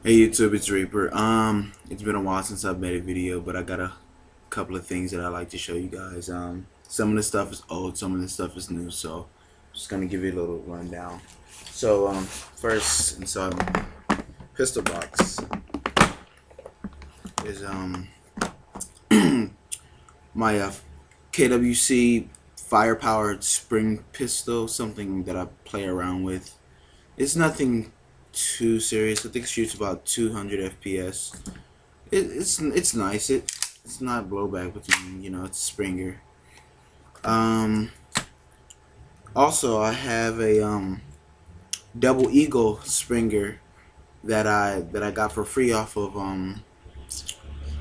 Hey YouTube, it's Reaper. It's been a while since I've made a video, but I got a couple of things that I like to show you guys. Some of the stuff is old, some of the stuff is new, so I'm just gonna give you a little rundown. So, first inside my pistol box is my KWC fire-powered spring pistol, something that I play around with. It's nothing too serious. I think it shoots about 200 FPS. It's nice. It's not blowback, but it's a Springer. Um, Also, I have a Double Eagle Springer that I got for free off of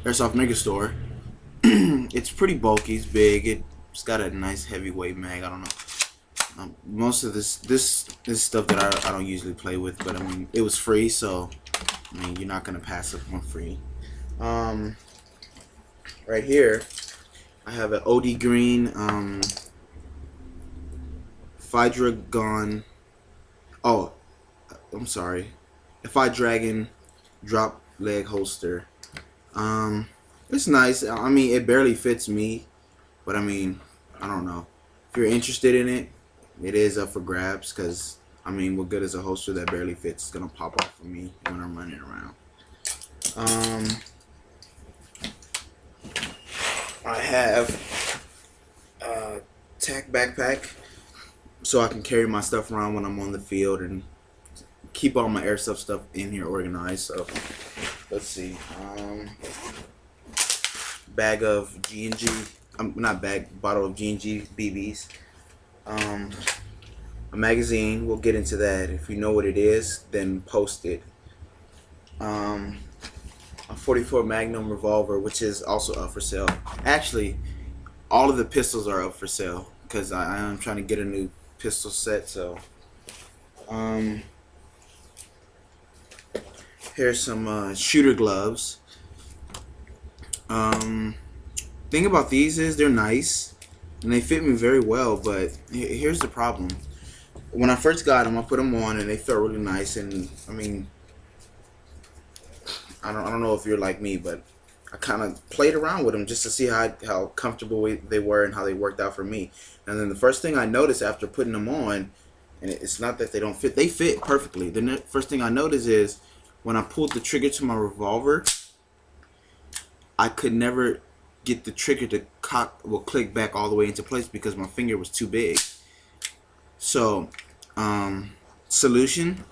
Airsoft Mega Store. It's pretty bulky. It's big. It's got a nice heavyweight mag. I don't know. Most of this is stuff that I don't usually play with, but I mean it was free, so I mean you're not gonna pass up on free. Right here I have an OD Green Dragon. Oh, I'm sorry, a Dragon drop leg holster. It's nice. I mean it barely fits me, but I mean I don't know. If you're interested in it, it is up for grabs, because I mean what good is a holster that barely fits? It's gonna pop off for me when I'm running around. I have a tack backpack so I can carry my stuff around when I'm on the field and keep all my airsoft stuff in here organized. So let's see, bag of G&G, not bag, bottle of G&G BBs. A magazine, we'll get into that. If you know what it is, then post it. A 44 Magnum revolver, which is also up for sale. Actually, all of the pistols are up for sale because I am trying to get a new pistol set. So, here's some shooter gloves. Thing about these is they're nice and they fit me very well, but here's the problem. When I first got them, I put them on and they felt really nice, and I mean, I don't know if you're like me, but I kind of played around with them just to see how comfortable they were and how they worked out for me. And then the first thing I noticed after putting them on, and it's not that they don't fit, they fit perfectly. The first thing I noticed is when I pulled the trigger to my revolver, I could never get the trigger to click back all the way into place because my finger was too big. So, solution,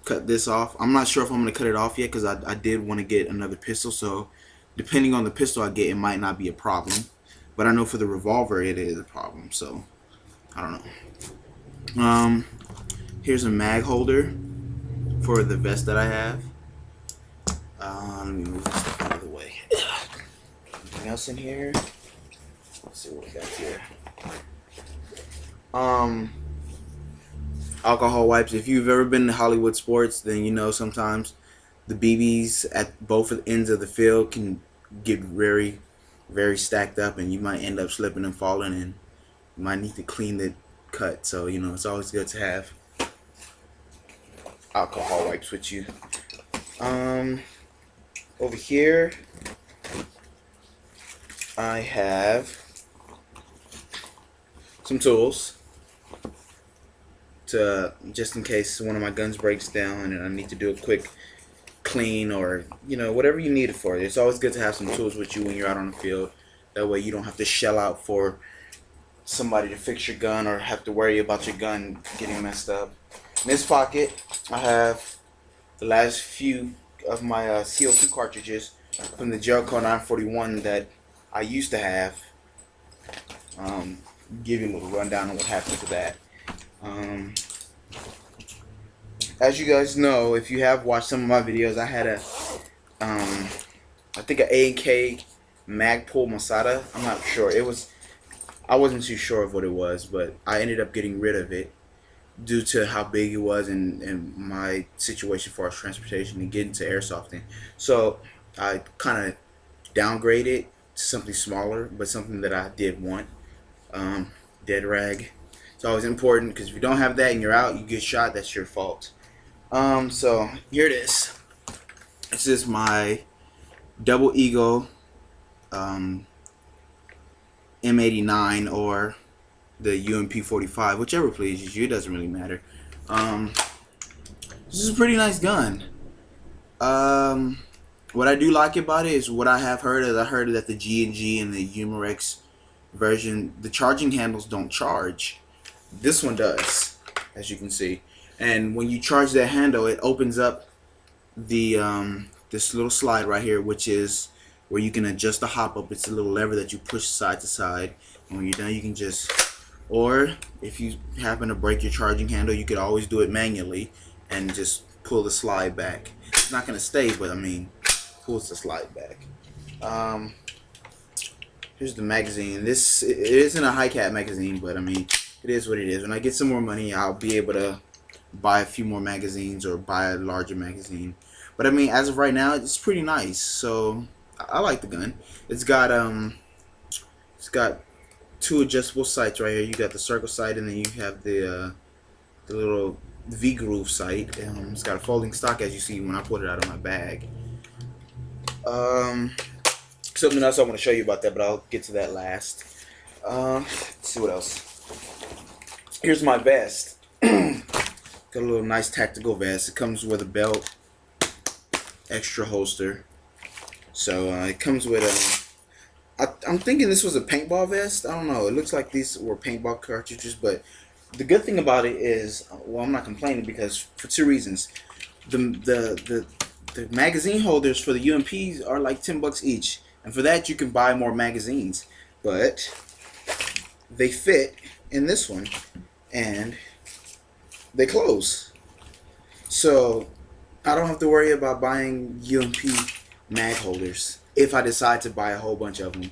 cut this off. I'm not sure if I'm going to cut it off yet because I did want to get another pistol, so depending on the pistol I get, it might not be a problem. But I know for the revolver it is a problem, so I don't know. Here's a mag holder for the vest that I have. Let me move this stuff out of the way. Anything else in here? Let's see what we got here. Alcohol wipes. If you've ever been to Hollywood sports, then you know sometimes the BBs at both ends of the field can get very, very stacked up, and you might end up slipping and falling, and you might need to clean the cut. So it's always good to have alcohol wipes with you. Over here I have some tools to just in case one of my guns breaks down and I need to do a quick clean, or whatever you need it for. It's always good to have some tools with you when you're out on the field. That way you don't have to shell out for somebody to fix your gun or have to worry about your gun getting messed up. In this pocket I have the last few of my CO2 cartridges from the Jericho 941 that I used to have. Give you a little rundown on what happened to that. As you guys know, if you have watched some of my videos, I had a I think an A&K Magpul Masada. I'm not sure. I wasn't too sure of what it was, but I ended up getting rid of it due to how big it was and my situation for transportation and getting to airsofting. So I kind of downgraded to something smaller, but something that I did want. Dead rag. It's always important because if you don't have that and you're out, you get shot, that's your fault. So here it is. This is my Double Eagle um, M89 or the UMP 45, whichever pleases you. It doesn't really matter. Um, this is a pretty nice gun. Um, what I do like about it is what I have heard is I heard that the G&G and the Umarex version, the charging handles don't charge. This one does, as you can see. And when you charge that handle, it opens up the this little slide right here, which is where you can adjust the hop up. It's a little lever that you push side to side. And when you're done, you can just, or if you happen to break your charging handle, you could always do it manually and just pull the slide back. It's not gonna stay, but I mean, pulls the slide back. Here's the magazine. This, it isn't a high cap magazine, but I mean, it is what it is. When I get some more money, I'll be able to buy a few more magazines or buy a larger magazine. But I mean, as of right now, it's pretty nice. So I like the gun. It's got two adjustable sights right here. You got the circle sight, and then you have the little V groove sight. It's got a folding stock, as you see when I pulled it out of my bag. Something else I want to show you about that, but I'll get to that last. Let's see what else. Here's my vest. Got a little nice tactical vest. It comes with a belt, extra holster. So it comes with I'm thinking this was a paintball vest. I don't know. It looks like these were paintball cartridges, but the good thing about it is, well, I'm not complaining because for two reasons. The magazine holders for the UMPs are like $10 each, and for that you can buy more magazines. But they fit in this one, and they close. So I don't have to worry about buying UMP mag holders if I decide to buy a whole bunch of them.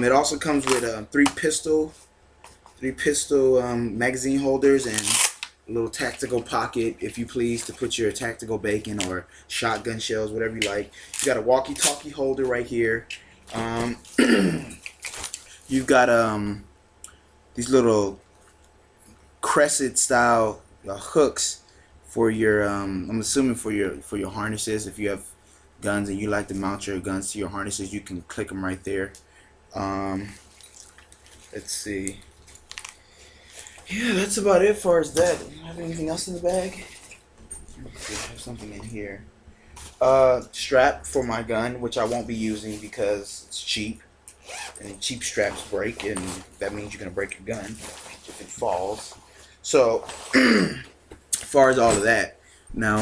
It also comes with three pistol magazine holders and a little tactical pocket, if you please, to put your tactical bacon or shotgun shells, whatever you like. You got a walkie-talkie holder right here. You've got these little crescent style hooks for your I'm assuming for your harnesses. If you have guns and you like to mount your guns to your harnesses, you can click them right there. Let's see. Yeah, that's about it as far as that. Do I have anything else in the bag? Let me see, I have something in here. Strap for my gun, which I won't be using because it's cheap. And cheap straps break, and that means you're going to break your gun if it falls. So, as far as all of that, now,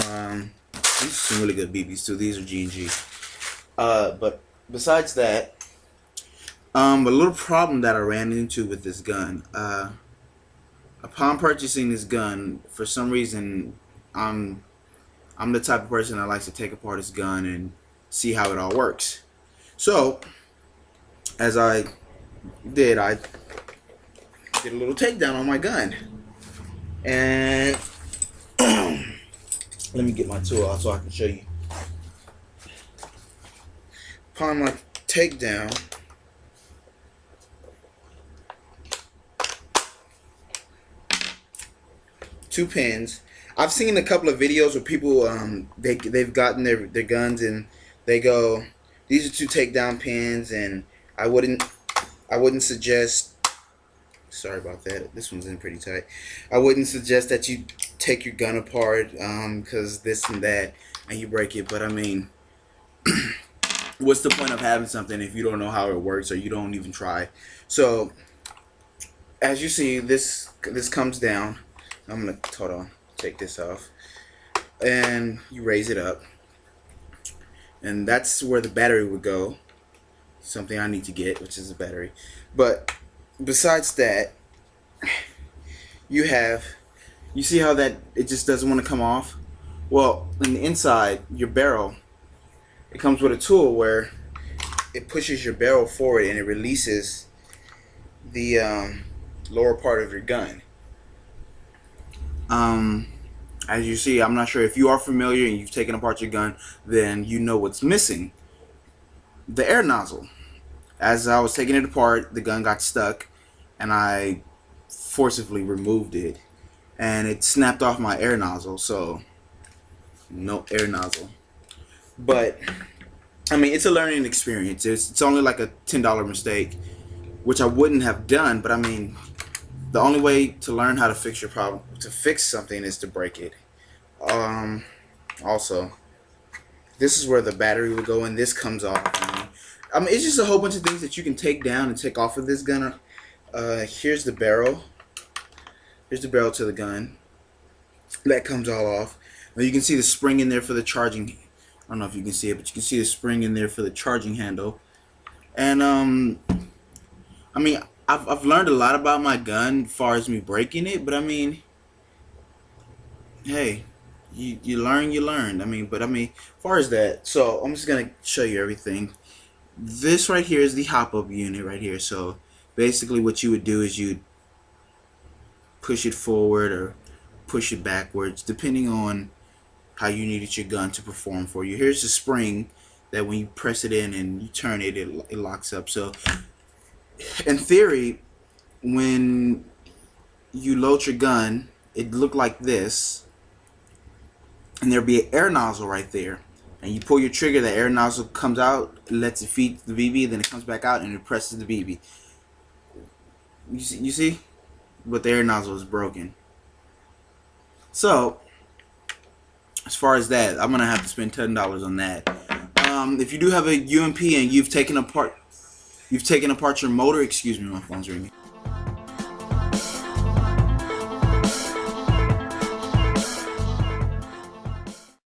these are some really good BBs too. These are G&G. But besides that, a little problem that I ran into with this gun, upon purchasing this gun, for some reason, I'm the type of person that likes to take apart his gun and see how it all works. So, as I did a little takedown on my gun, and let me get my tool out so I can show you. Upon my takedown, two pins. I've seen a couple of videos where people they've gotten their guns and they go, these are two takedown pins, and I wouldn't suggest, sorry about that, this one's in pretty tight. I wouldn't suggest that you take your gun apart because this and that and you break it. But I mean, what's the point of having something if you don't know how it works or you don't even try? So as you see, this comes down. I'm gonna, hold on, take this off, and you raise it up, and that's where the battery would go. Something I need to get, which is a battery. But besides that, you see how that it just doesn't want to come off? Well, in the inside, your barrel, it comes with a tool where it pushes your barrel forward and it releases the lower part of your gun. As you see, I'm not sure if you are familiar and you've taken apart your gun, then you know what's missing. The air nozzle. As I was taking it apart, the gun got stuck, and I forcibly removed it, and it snapped off my air nozzle. So no air nozzle. But I mean, it's a learning experience. It's only like a $10 mistake, which I wouldn't have done. But I mean, the only way to learn how to fix your problem, to fix something, is to break it. Also, this is where the battery will go, and this comes off. I mean, it's just a whole bunch of things that you can take down and take off of this gun. Here's the barrel. Here's the barrel to the gun. That comes all off. Now you can see the spring in there for the charging. I don't know if you can see it, but you can see the spring in there for the charging handle. And I mean, I've learned a lot about my gun as far as me breaking it, but I mean, hey, you learn, you learn. I mean, but I mean, as far as that, so I'm just gonna show you everything. This right here is the hop-up unit right here. So basically, what you would do is you'd push it forward or push it backwards, depending on how you needed your gun to perform for you. Here's the spring that when you press it in and you turn it, it locks up. So in theory, when you load your gun, it look like this, and there'll be an air nozzle right there. And you pull your trigger, the air nozzle comes out, lets it feed the BB, then it comes back out and it presses the BB. You see? But the air nozzle is broken. So, as far as that, I'm gonna have to spend $10 on that. If you do have a UMP and you've taken apart your motor, excuse me, my phone's ringing.